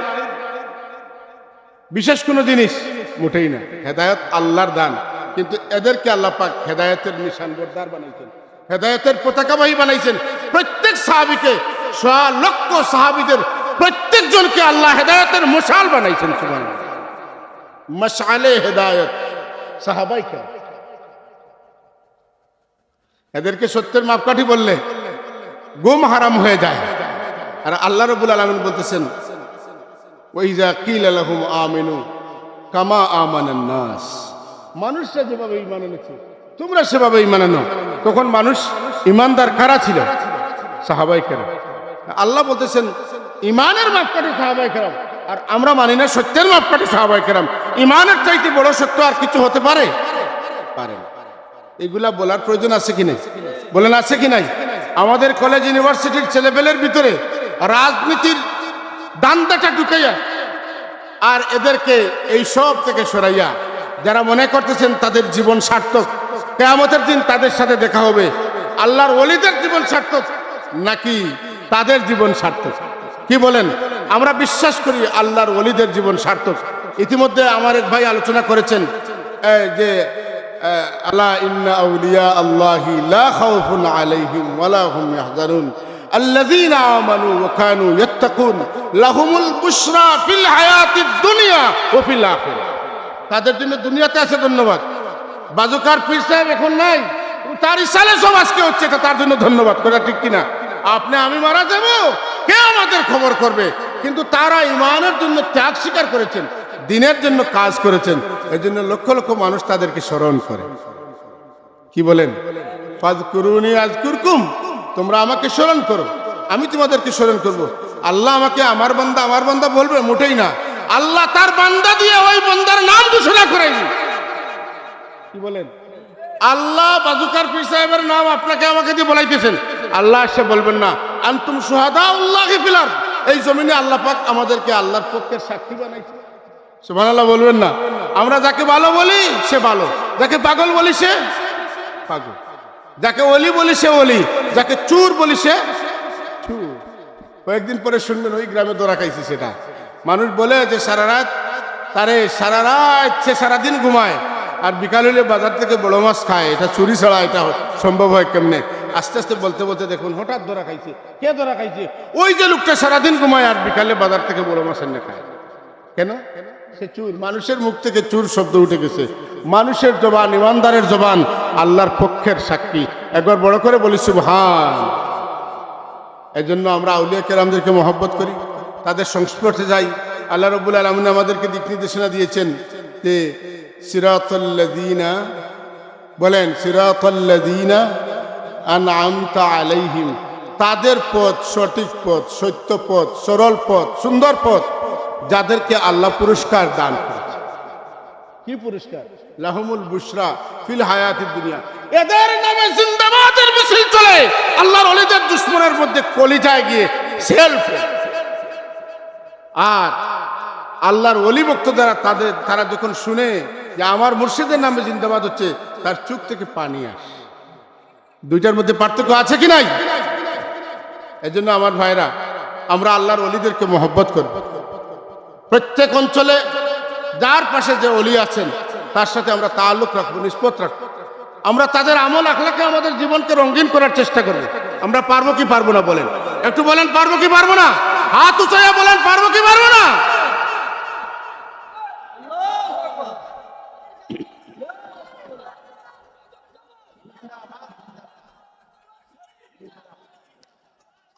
বিশেষ কোনো জিনিস মোটেই না হেদায়েত আল্লাহর দান কিন্তু এদেরকে আল্লাহ পাক হেদায়েতের নিশানবর্দার বানাইছেন হেদায়েতের পতাকাবাহী বানাইছেন প্রত্যেক সাহাবীকে সোয়া লক্ষ সাহাবীদের প্রত্যেকজনকে আল্লাহ হেদায়েতের মশাল বানাইছেন সুবহানাল্লাহ মশআলে হেদায়েত সাহাবাই কেন এদেরকে সত্যের মাপকাঠি বললে গুম হারাম হয়ে যায় আর আল্লাহ রাব্বুল আলামিন বলতেছেন ওয়াইজা কিলা লাহুম আমিনু কামা আমানান নাস মানুষরা যেভাবে ঈমান এনেছে তোমরা সেভাবে ঈমান আনো তখন মানুষ ঈমানদার কারা ছিল সাহাবায়ে কেরাম আল্লাহ বলতেছেন ঈমানের মাপকাঠি সাহাবায়ে কেরাম আর আমরা মানি না সত্যের মাপকাঠি সাহাবায়ে কেরাম ঈমানের চাইতে বড় সত্য আর কিছু হতে পারে পারে না এগুলা বলার প্রয়োজন আছে কি নাই বলেন আছে কি নাই আমাদের কলেজ ইউনিভার্সিটির ছেলেপেলের ভিতরে রাজনীতির দান্দাটা ঢুকাইয়া আর এদেরকে এই সব থেকে সরাইয়া যারা মনে করতেছেন তাদের জীবন সার্থক কিয়ামতের দিন তাদের সাথে দেখা হবে আল্লাহর ওলিদের জীবন সার্থক নাকি তাদের জীবন সার্থক কি বলেন আমরা বিশ্বাস করি আল্লাহর ওলিদের জীবন সার্থক ইতিমধ্যে আমার এক ভাই আলোচনা করেছেন যে আলা ইন্না আউলিয়া আল্লাহি লা খাউফুন আলাইহিম ওয়ালা হুম ইয়াহজানুন আল্লাযীনা আমানু ওয়া কানু ইয়াত্তাকুন লাহুমুল বুশরা ফিল হায়াতিদ দুনিয়া ওয়া ফিল আখিরাহ তাদের জন্য দুনিয়াতে আছে ধন্যবাদ বাজুকার পীর সাহেব এখন নাই তার ইসালে সব আজকে হচ্ছে এটা তার জন্য ধন্যবাদ কথা ঠিক কিনা আপনি আমি মারা যাব কে আমাদের খবর করবে কিন্তু তারা ঈমানের জন্য ত্যাগ স্বীকার করেছেন দিনের জন্য কাজ করেছেন এজন্য লক্ষ লক্ষ মানুষ তাদেরকে স্মরণ করে কি বলেন ফাযকুরুনি আযকুরকুম তোমরা আমাকে স্মরণ করো আমি তোমাদেরকে স্মরণ করব আল্লাহ আমাকে আমার বান্দা বলবে মোটেই না আল্লাহ তার বান্দা দিয়ে ওই বান্দার নাম ঘোষণা করেনি কি বলেন আল্লাহ বাজুকার পীর সাহেবের নাম আপনাকে আমাকে দিয়ে বলাইতেছেন আল্লাহ এসে বলবেন না আনতুম শুহাদাউল্লাহি ফিল আরদ এই জমিনে আল্লাহ পাক আমাদেরকে আল্লাহর পক্ষের সাক্ষী বানাইছে সুবহানাল্লাহ বলবেন না আমরা যাকে ভালো বলি সে ভালো যাকে পাগল বলি সে পাগল যাকে ওলি বলি সে ওলি যাকে চুর বলি সে চুর কয়েকদিন পরে শুনবেন ওই গ্রামে দৌড়া খাইছে সেটা মানুষ বলে যে সারা রাত সে সারাদিন ঘুমায় আর বিকাল হলে বাজার থেকে বড় মাছ খায় এটা চুরি ছাড়া এটা সম্ভব হয় কেমনে আস্তে আস্তে বলতে বলতে দেখুন হঠাৎ ধরা খাইছে কে ধরা খাইছে ওই যে লোকটা সারাদিন ঘুমায় আর বিকালে বাজার থেকে বড় মাছ এনে খায় কেন সে চুর মানুষের মুখ থেকে চুর শব্দ উঠে গেছে মানুষের জবান ইমানদারের জবান আল্লাহর পক্ষের সাক্ষী একবার বড় করে বলি সুবহান এই জন্য আমরা আউলিয়া কেরামদেরকে মহব্বত করি তাদের সংস্পর্শে যাই আল্লাহ রাব্বুল আলামিন আমাদেরকে দিক নির্দেশনা দিয়েছেন যে সিরাতাল্লাযীনা বলেন সিরাতাল্লাযীনা আনআমতা আলাইহিম তাদের পথ সঠিক পথ সত্য পথ সরল পথ সুন্দর পথ যাদেরকে আল্লাহ পুরস্কার দান করেছে কি পুরস্কার লাহুমুল বুশরা ফিল হায়াতিদ দুনিয়া এদের নামে জিন্দাবাদের মিছিল চলে আল্লাহর ওলিদের দুশমনের মধ্যে কলিজায় গিয়ে সেলফ আর আল্লাহর ওলি ভক্ত যারা তারা যখন শুনে যে আমার মুর্শিদের নামে জিন্দাবাদ হচ্ছে তার চোখ থেকে পানি আসে দুইটার মধ্যে পার্থক্য আছে কি নাই এজন্য আমার ভাইরা আমরা আল্লাহর ওলিদেরকে মহব্বত করব প্রত্যেক অঞ্চলে যার পাশে যে ওলি আছেন তার সাথে আমরা তাআল্লুক রাখবো নিসবত রাখবো আমরা তাদের আমল আখলাকে আমাদের জীবনকে রঙিন করার চেষ্টা করব আমরা পারবো কি পারবো না বলেন একটু বলেন পারবো কি পারবো না হাত উঁচাইয়া বলেন পারবো কি পারবো না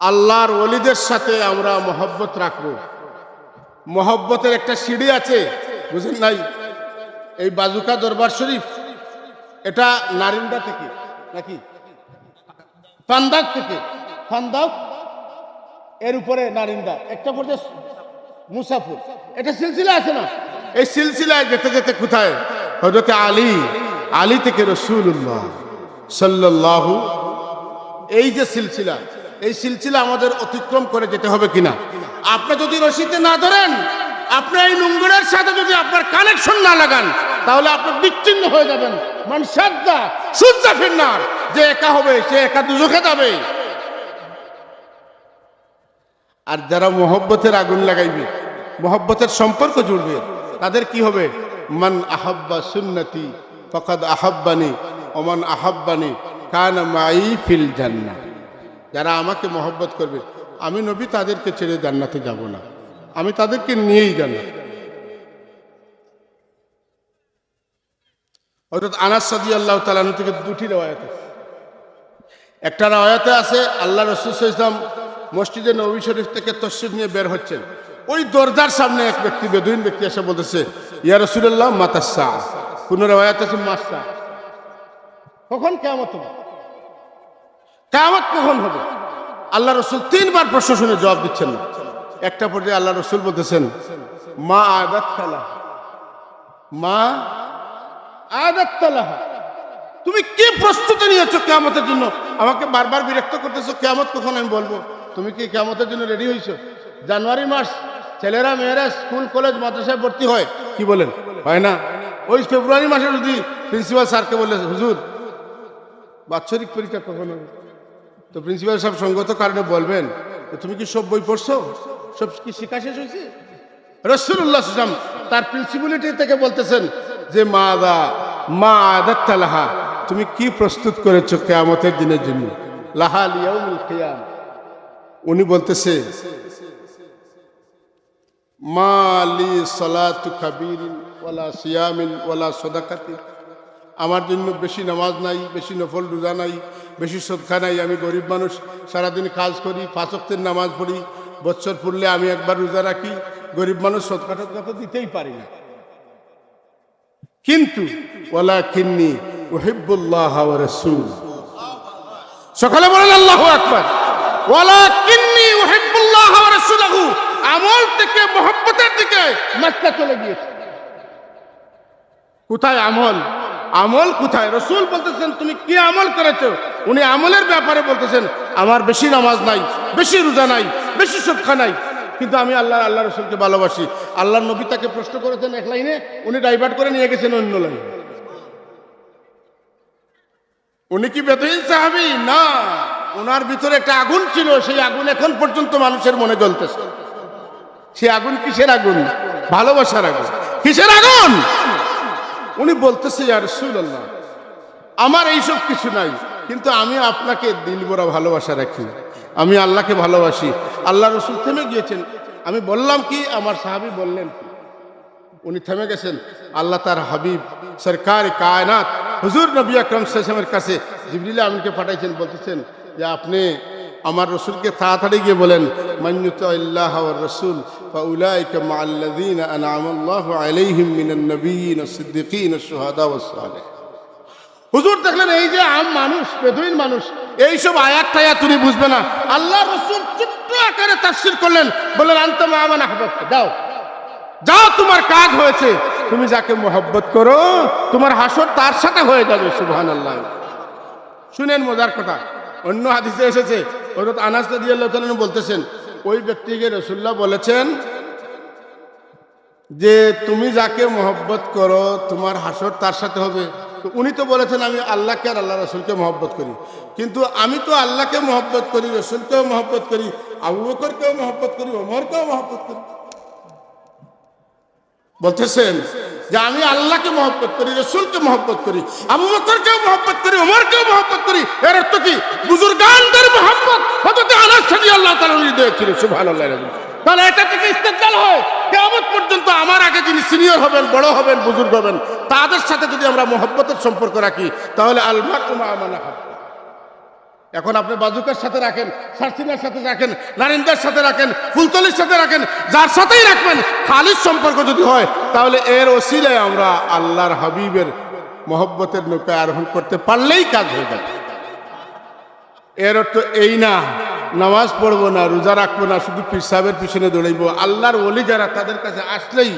আল্লাহর ওলিদের সাথে আমরা মহব্বত রাখবো মহব্বতের একটা সিঁড়ি আছে বুঝেন নাই এই বাজুকা দরবার শরীফ এটা নারিন্দা থেকে নাকি ফান্দাক থেকে ফান্দাক এর উপরে নারিন্দা একটা পর্যায়ে মুসাফির, এটা সিলসিলা আছে না? এই সিলসিলায় যেতে যেতে কোথায় হযরত আলী থেকে রাসূলুল্লাহ সাল্লাল্লাহু, এই যে সিলসিলা, এই সিলসিলা আমাদের অতিক্রম করে যেতে হবে কিনা? আপনি যদি রশিতে না ধরেন, আপনি এই নোংরের সাথে যদি আপনার কানেকশন না লাগান, তাহলে আপনি বিচ্ছিন্ন হয়ে যাবেন। মান সাদ্দা সুজ্জা ফিন্নার, যে একা হবে সে একা দুজখে যাবে। আর যারা মোহব্বতের আগুন লাগাইবে, মোহব্বতের সম্পর্ক জুড়বে, তাদের কি হবে? মান আহাব্বা সুন্নতি ফাকাদ আহাব্বানি ওমান আহাব্বানি কানা মাই ফিল জান্নাহ। যারা আমাকে মহব্বত করবে, আমি নবী তাদেরকে ছেড়ে জান্নাতে যাব না, আমি তাদেরকে নিয়েই জান্নাত। হযরত আনাস রাদিয়াল্লাহু তাআলা আনহু থেকে দুটি রওয়ায়াত আছে। একটা রওয়ায়াতে আছে আল্লাহ রাসূল সাল্লাল্লাহু আলাইহি ওয়াসাল্লাম মসজিদে নববী শরীফ থেকে তাশরিফ নিয়ে বের হচ্ছেন, ওই দরজার সামনে এক ব্যক্তি, বেদুইন ব্যক্তি এসে বলতেছে, ইয়া রাসূলুল্লাহ মাতাস সাআ। কোন রওয়ায়াতে আছে মাসা, কখন কিয়ামত হবে? কিয়ামত কখন হবে? আল্লাহ রাসূল তিনবার প্রশ্ন শুনে জবাব দিচ্ছেন না। একটা পর্যায়ে আল্লাহ রাসূল বলতেছেন, মা আদাততালা, মা আদাততালা, তুমি কি প্রস্তুতি নিয়েছো কিয়ামতের জন্য? আমাকে বারবার বিরক্ত করতেছো, কিয়ামত কখন আমি বলবো। তুমি কি কিয়ামতের জন্য রেডি হইছো? জানুয়ারি মাস ছেলেরা মেয়েরা স্কুল কলেজ মাদ্রাসায় ভর্তি হয়, কি বলেন? হয় না? ওই ফেব্রুয়ারি মাসে যদি প্রিন্সিপাল স্যারকে বললে, হুজুর বাৎসরিক পরীক্ষা কখন হবে, তো প্রিন্সিপাল সাহেব সঙ্গত কারণে বলবেন, তুমি কি সব বই পড়ছো, সব কি শিক্ষা শেষ হয়েছে? রাসূলুল্লাহ সাল্লাল্লাহু আলাইহি ওয়াসাল্লাম তার প্রিন্সিপালিটি থেকে বলতেছেন যে মা আদাত্তা লাহা, তুমি কি প্রস্তুত করেছো কিয়ামতের দিনের জন্য? লাহা লিয়াউমিল কিয়াম। উনি বলতেছে, মা লি সালাতু কাবীরিন ওয়ালা সিয়ামিন ওয়ালা সাদাকাতিন, আমার জন্য বেশি নামাজ নাই, বেশি নফল রোজা নাই, বেশি সদকা নাই। আমি গরিব মানুষ, সারাদিন কাজ করি, 5 ওয়াক্তের নামাজ পড়ি, বছর পড়লে আমি একবার রোজা রাখি, গরিব মানুষ সদকা টদকা তো দিতেই পারি না। কিন্তু ওয়ালাকিন্নী উহিব্বুল্লাহ ওয়া রাসূল, সকলে বলেন আল্লাহু আকবার। ওয়ালাকিন্নী উহিব্বুল্লাহ ওয়া রাসূলহু, আমল থেকে মহব্বতের দিকে মাত্রা চলে গিয়েছে। কোথায় আমল? আমল কোথায়? রাসূল বলতেছেন তুমি কি আমল করেছো? উনি আমলের ব্যাপারে বলতেছেন, আমার বেশি নামাজ নাই, বেশি রোজা নাই, বেশি সদকা নাই, কিন্তু আমি আল্লাহ রাসূলকে ভালোবাসি। আল্লাহর নবী তাকে প্রশ্ন করেছেন এক লাইনে, উনি ডাইভার্ট করে নিয়ে গেছেন অন্য লাইনে। উনি কি বেদুইন সাহাবী? না, ওনার ভিতরে একটা আগুন ছিল, সেই আগুন এখন পর্যন্ত মানুষের মনে জ্বলতেছে। সেই আগুন কিসের আগুন? ভালোবাসার আগুন। কিসের আগুন? উনি বলতেছে, ইয়া রাসূলুল্লাহ, আমার এইসব কিছু নাই, কিন্তু আমি আপনাকে দিল ভরা ভালোবাসা রাখি, আমি আল্লাহকে ভালোবাসি। আল্লাহ রাসূল থেমে গিয়েছেন। আমি বললাম কি, আমার সাহাবী বললেন কি? উনি থেমে গেছেন। আল্লাহ তার হাবিব সরকার কায়নাত হুজুর নবী আকরাম সাল্লাল্লাহু আলাইহি ওয়াসাল্লামের কাছে জিবরিল আমিনকে পাঠাইছেন, বলতেছেন যে আপনি আমার রাসূলকে তাড়াতাড়ি গিয়ে বলেন, মান ইউতিল্লাহ ওয়ার রাসূল ফাউলাইকা মাআল্লাযীনা আনআমা আল্লাহু আলাইহিম মিনান নাবিয়্যিন ওয়াস-সিদ্দীকিন ওয়াস-শুহাদা ওয়াস-সালিহিন। হুজুর দেখলেন এই যে আম মানুষ, বেদুইন মানুষ, এইসব আয়াত টায়াত তুমি বুঝবে না। আল্লাহ রাসূল ছোট্ট আকারে তাফসীর করলেন, বললেন আনতা মা মান আহবাবতা, যাও যাও, তোমার কাজ হয়েছে, তুমি যাকে মহব্বত করো তোমার হাসর তার সাথে হয়ে যাবে। সুবহানাল্লাহ। শুনেন মজার কথা, অন্য হাদিসে এসেছে, হযরত আনাস রাদিয়াল্লাহু তাআলা বলতেছেন, ওই ব্যক্তিকে রাসূলুল্লাহ বলেছেন যে তুমি যাকে মহব্বত করো তোমার হাসর তার সাথে হবে। তো উনি তো বলেছেন আমি আল্লাহকে আর আল্লাহ রাসূলকে মহব্বত করি, কিন্তু আমি তো আল্লাহকে মহব্বত করি, রাসূলকেও মহব্বত করি, আবু বকরকেও মহব্বত করি, ওমরকেও মহব্বত করি। বলতেছেন যে আমি আল্লাহকে মহব্বত করি, রাসূলকে মহব্বত করি, আবু বকরকেও মহব্বত করি, ওমরকেও মহব্বত করি। এর অর্থ কি? বুজুর্গানদের মহব্বত হযরত আনাস রাদিয়াল্লাহু তাআলা হৃদয়ে ছিল। সুবহানাল্লাহ। তাহলে এটা থেকে ইস্তেদলাল হয় কিয়ামত পর্যন্ত আমার আগে যিনি সিনিয়র হবেন, বড় হবেন, বুজুর্গ হবেন, তাদের সাথে যদি আমরা মহব্বতের সম্পর্ক রাখি, তাহলে আল মারউ মা মান আহাব্বা। এখন আপনি বাজুকার সাথে রাখেন, সারসিনার সাথে রাখেন, নারিন্দার সাথে রাখেন, ফুলতলির সাথে রাখেন, যার সাথেই রাখবেন, খালিস সম্পর্ক যদি হয়, তাহলে এর ওসিলায় আমরা আল্লাহর হাবিবের মহব্বতের নৌকায় আরোহণ করতে পারলেই কাজ হয়ে যাবে। এর অর্থ এই না নামাজ পড়বো না, রোজা রাখবো না, শুধু পীর সাহেবের পিছনে দৌড়াইবো। আল্লাহর ওলি যারা, তাদের কাছে আসলেই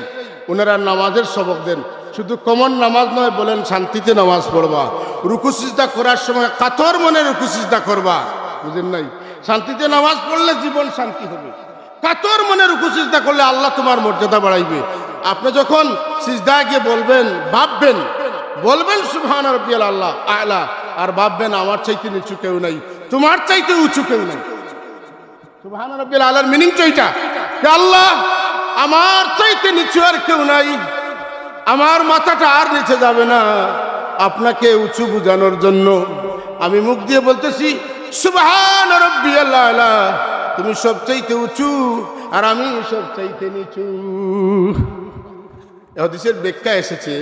ওনারা নামাজের সবক দেন। শুধু কমন নামাজ নয়, বলেন শান্তিতে নামাজ পড়বা, রুকু সিজদা করার সময় কাতর মনে রুকু সিজদা করবা। বুঝেন নাই? শান্তিতে নামাজ পড়লে জীবন শান্তি হবে। কাতর মনে রুকু সিজদা করলে আল্লাহ তোমার মর্যাদা বাড়াইবে। আপনি যখন সিজদা গিয়ে বলবেন, ভাববেন, বলবেন সুবহান রাব্বিয়াল আল্লাহ আলা, আর ভাববেন আমার চাইতে নিচু কেউ নাই, তোমার চাইতে উঁচু কেউ নাই। সুবহান রাব্বিয়াল আলার মিনিং তো এটা, আল্লাহ আমার চাইতে নিচু আর কেউ নাই, আমার মাথাটা আর নিচে যাবে না। আপনাকে উঁচু বুঝানোর জন্য আমি মুখ দিয়ে বলতেছি সুবহান রাব্বিয়াল আলা, তুমি সবচাইতে উঁচু আর আমি সবচাইতে নিচু। হাদিসের ব্যাখ্যা এসেছে,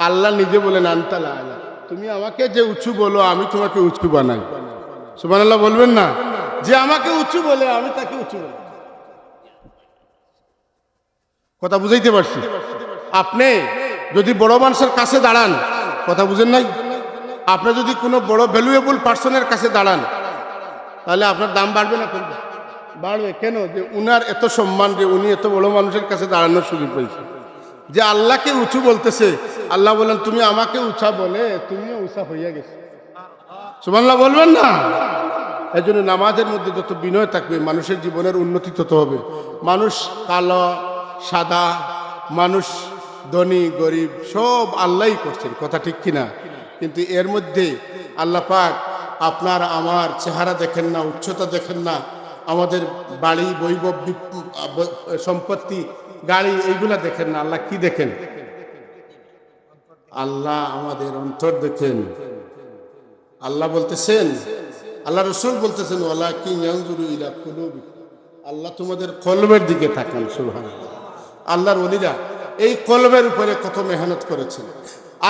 আল্লাহ নিজে বলেন আনতাল আলা, তুমি আমাকে যে উঁচু বলো আমি তোমাকে উঁচু বানাই। সুবহানাল্লাহ বলবেন না? যে আমাকে উঁচু বলে আমি তাকে উঁচু বলি। কথা বুঝাইতে পারছি? আপনি যদি বড় মানুষের কাছে দাঁড়ান, কথা বুঝেন নাই? আপনি যদি কোনো বড় ভ্যালুয়েবল পার্সনের কাছে দাঁড়ান, তাহলে আপনার দাম বাড়বে না? কমবে? বাড়বে। কেন? যে উনার এত সম্মান, যে উনি এত বড় মানুষের কাছে দাঁড়ানোর সুযোগ পেয়েছে। যে আল্লাহকে উঁচু বলতেছে, আল্লাহ বলেন তুমি আমাকে উঁচা বলে তুমিও উঁচা হইয়া গেছে। সুবহানাল্লাহ বলবেন না? এই জন্য নামাজের মধ্যে যত বিনয় থাকবে, মানুষের জীবনের উন্নতি তত হবে। মানুষ কালো সাদা, মানুষ ধনী গরিব, সব আল্লাহই করছেন, কথা ঠিক কিনা? কিন্তু এর মধ্যে আল্লাহ পাক আপনার আমার চেহারা দেখেন না, উচ্চতা দেখেন না, আমাদের বাড়ি, বৈভব, সম্পত্তি, গাড়ি, এইগুলা দেখেন না। আল্লাহ কি দেখেন? আল্লাহ আমাদের অন্তর দেখেন। আল্লাহ বলতেছেন, আল্লাহ রসুল বলতেছেন, ওয়ালাকিন ইয়ানজুরু ইলা কুলুবিকুম, আল্লাহ তোমাদের কলবের দিকে তাকান। সুবহানাল্লাহ। আল্লাহর ওলিরা এই কলবের উপরে কত মেহনত করেছেন।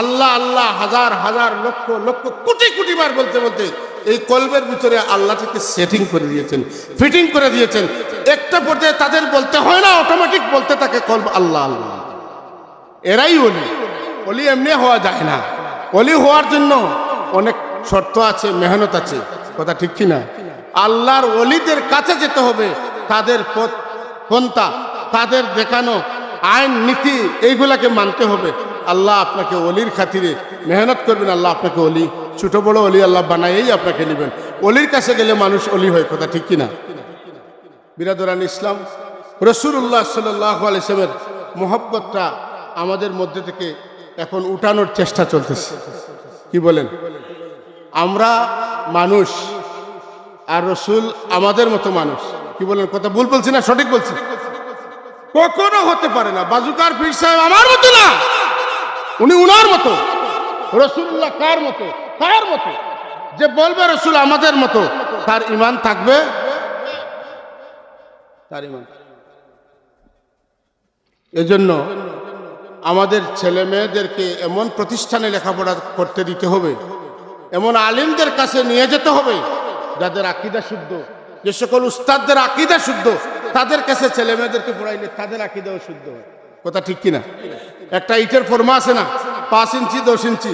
আল্লাহ আল্লাহ হাজার হাজার লক্ষ লক্ষ কোটি কোটি বার বলতে বলতে এই কলবের ভিতরে আল্লাহটাকে সেটিং করে দিয়েছেন, ফিটিং করে দিয়েছেন। একটা পর্যায়ে তাদের বলতে হয় না, অটোমেটিক বলতে থাকে কলব আল্লাহ আল্লাহ। এরাই ওলি। ওলি এমনি হওয়া যায় না। ওলি হওয়ার জন্য অনেক শর্ত আছে, মেহনত আছে, কথা ঠিক কিনা? আল্লাহর ওলিদের কাছে যেতে হবে, তাদের পথ পন্থা, তাদের দেখানো আইন নীতি, এইগুলাকে মানতে হবে। আল্লাহ আপনাকে ওলির খাতিরে মেহনত করবেন, আল্লাহ আপনাকে ওলি, ছোট বড় ওলি আল্লাহ বানাইয়েই আপনাকে নেবেন। ওলির কাছে গেলে মানুষ ওলি হয়, কথা ঠিক কিনা? বিরাদরান ইসলাম, রাসূলুল্লাহ সাল্লাল্লাহু আলাইহি ওয়াসাল্লামের মোহব্বতটা আমাদের মধ্যে থেকে এখন উঠানোর চেষ্টা চলতেছে। কি বলেন? আমরা মানুষ আর রসুল আমাদের মতো মানুষ। কি বলেন? কথা ভুল বলছি না সঠিক বলছি? কখনো হতে পারে না। বাজুকার পীর সাহেব আমার মতো না, উনি উনার মতো। রসুল্লাহ কার মতো? কার মতো? যে বলবে রসুল আমাদের মতো, তার ঈমান থাকবে, তার ঈমান। এজন্য আমাদের ছেলে মেয়েদেরকে এমন প্রতিষ্ঠানে লেখাপড়া করতে দিতে হবে, এমন আলিমদের কাছে নিয়ে যেতে হবে যাদের আকীদা শুদ্ধ। যে সকল উস্তাদদের আকীদা শুদ্ধ, তাদের কাছে ছেলে মেয়েদেরকে পড়াইলে তাদের আকীদাও শুদ্ধ হয়। কথা ঠিক কিনা? একটা ইটের ফর্মা আছে না, 5 ইঞ্চি 10 ইঞ্চি,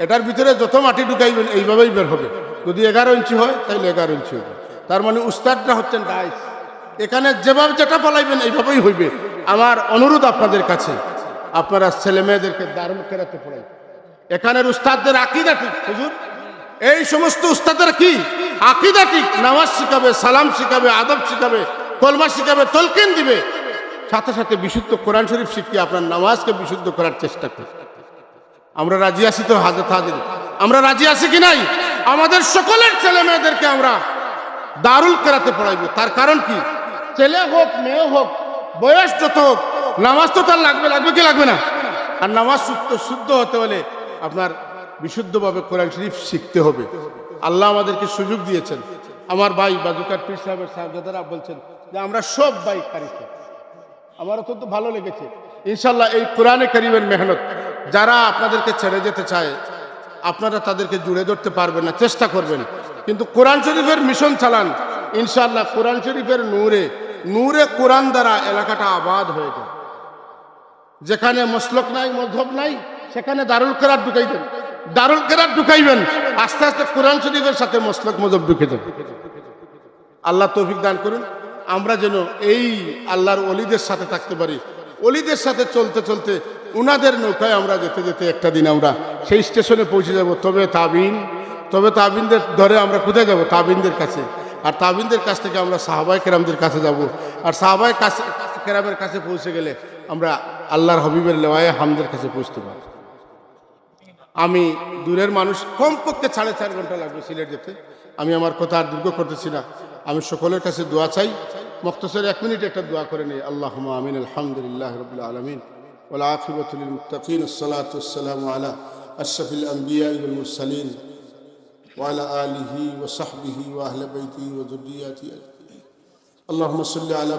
এটার ভিতরে যত মাটি ঢুকাইবেন এইভাবেই বের হবে। যদি 11 ইঞ্চি হয় তাহলে 11 ইঞ্চি হবে। তার মানে উস্তাদরা হচ্ছেন ডাইস, এখানে যেভাবে যেটা ফলাইবেন এইভাবেই হইবে। আমার অনুরোধ আপনাদের কাছে, আপনারা ছেলে মেয়েদেরকে দারুল কেরাতে পড়াই। এখানের উস্তাদদের আকীদা ঠিক। হুজুর, এই সমস্ত উস্তাদরা কি আকীদা ঠিক? নামাজ শিখাবে, সালাম শিখাবে, আদব শিখাবে, কলমা শিখাবে, তলকিন দিবে, সাথে সাথে বিশুদ্ধ কোরআন শরীফ শিখিয়ে আপনার নামাজকে বিশুদ্ধ করার চেষ্টা করি। আমরা রাজি আছি তো? হাজত হাজির আমরা রাজি আছি কি নাই? আমাদের সকলের ছেলে মেয়েদেরকে আমরা দারুল কেরাতে পড়াইব। তার কারণ কি? ছেলে হোক মেয়ে হোক, বয়স যত হোক, নামাজ তো তার লাগবে, লাগবে কি লাগবে না? আর নামাজ শুদ্ধ হতে হলে আপনার বিশুদ্ধভাবে কোরআন শরীফ শিখতে হবে। আল্লাহ আমাদেরকে সুযোগ দিয়েছেন। আমার ভাই বাজুকার পীর সাহেবের সাহেবজাদারা বলছেন যে আমরা সব ভাই কারি। আমার অত্যন্ত ভালো লেগেছে। ইনশাল্লাহ এই কোরআনে কারিমের মেহনত যারা আপনাদেরকে ছেড়ে যেতে চায়, আপনারা তাদেরকে জুড়ে ধরতে পারবেন না, চেষ্টা করবেন, কিন্তু কোরআন শরীফের মিশন চালান। ইনশাল্লাহ কোরআন শরীফের নূরে নূরে কোরআন দ্বারা এলাকাটা আবাদ হয়ে যায়। যেখানে মসলক নাই, মযহব নাই, সেখানে দারুল কেরাত ঢুকাইবেন, দারুল কেরাত ঢুকাইবেন, আস্তে আস্তে কোরআন শরীফের সাথে মসলক মযহব ঢুকে যাবে। আল্লাহ তৌফিক দান করুন, আমরা যেন এই আল্লাহর ওলিদের সাথে থাকতে পারি। ওলিদের সাথে চলতে চলতে উনাদের নৌকায় আমরা যেতে যেতে একটা দিন আমরা সেই স্টেশনে পৌঁছে যাব। তবে তাবিনদের ধরে আমরা কোথায় যাব? তাবিনদের কাছে। আর তাবিনদের কাছ থেকে আমরা সাহাবায়ে কেরামদের কাছে যাব। আর সাহাবায়ে কেরামের কাছে পৌঁছে গেলে আমরা আল্লাহর হাবিবের লেওয়ায়ে হামদের কাছে পৌঁছতে পারব। আমি দূরের মানুষ, কমপক্ষে 4.5 ঘন্টা লাগবে সিলেট যেতে। আমি আমার কথা আর দীর্ঘ করতেছি না। আমি সকলের কাছে দোয়া চাই। মুক্তসর 1 মিনিট একটা দোয়া করে নিই। আল্লাহুম্মা আমিন। আলহামদুলিল্লাহি রাব্বিল আলামিন ওয়াল আকিবাতু লিল মুত্তাকিন। আসসালাতু ওয়াসসালামু আলা আশরাফিল আমবিয়া ওয়াল মুরসালিন ওয়া আলা আলিহি ওয়া সাহবিহি ওয়া আহলি বাইতিহি ওয়া যুররিয়াতিহি। আল্লাহুম্মা সাল্লি আলা